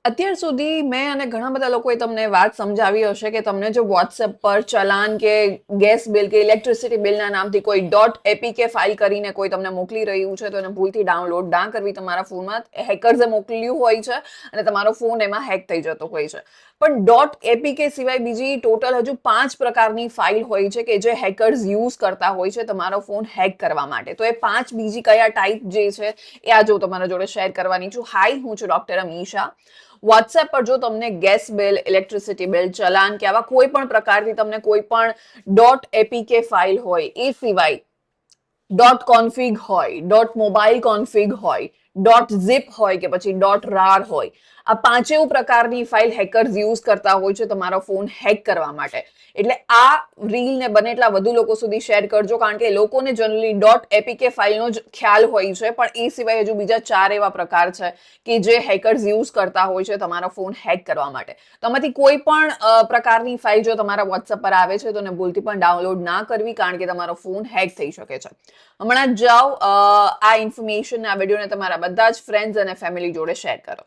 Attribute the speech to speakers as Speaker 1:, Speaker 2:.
Speaker 1: અત્યાર સુધી મેં અને ઘણા બધા લોકોએ તમને વાત સમજાવી હશે કે તમને જો વોટ્સએપ પર ચલાન કે ગેસ બિલ કે ઇલેક્ટ્રિસિટી બિલના નામથી કોઈ .apk ફાઇલ કરીને કોઈ તમને મોકલી રહ્યું છે તો એને ભૂલથી ડાઉનલોડ ના કરવી તમારા ફોનમાં. હેકર્સે મોકલ્યું હોય છે અને તમારો ફોન એમાં હેક થઈ જતો હોય છે. પણ .apk સિવાય બીજી ટોટલ હજુ 5 પ્રકારની ફાઇલ હોય છે કે જે હેકર્સ યુઝ કરતા હોય છે તમારો ફોન હેક કરવા માટે. તો એ 5 બીજી કયા ટાઈપ જે છે એ આજે હું તમારા જોડે શેર કરવાની છું. હાય, હું છું ડોક્ટર અમીશા. વોટ્સએપ પર જો તમને ગેસ બિલ, ઇલેક્ટ્રિસિટી બિલ, ચલાન કે આવા કોઈ પણ પ્રકારની તમને કોઈ પણ .apk ફાઇલ હોય, એ સિવાય .config હોય, .mobile config હોય, .zip હોય કે પછી .rar હોય, આ પાંચેય પ્રકારની ફાઇલ હેકર્સ યુઝ કરતા હોય છે તમારો ફોન હેક કરવા માટે. એટલે આ રીલને બને એટલા વધુ લોકો સુધી શેર કરજો, કારણ કે લોકોને જનરલી .apk ફાઇલનો જ ખ્યાલ હોય છે, પણ એ સિવાય હજુ બીજા 4 એવા પ્રકાર છે કે જે હેકર્સ યુઝ કરતા હોય છે તમારો ફોન હેક કરવા માટે. તો આમાંથી કોઈ પણ પ્રકારની ફાઇલ જો તમારા વોટ્સએપ પર આવે છે તો એને ભૂલથી પણ ડાઉનલોડ ના કરવી, કારણ કે તમારો ફોન હેક થઈ શકે છે. હમણાં જ જાઓ આ ઇન્ફોર્મેશન, આ વિડીયોને તમારા બધા જ ફ્રેન્ડ્સ અને ફેમિલી જોડે શેર કરો.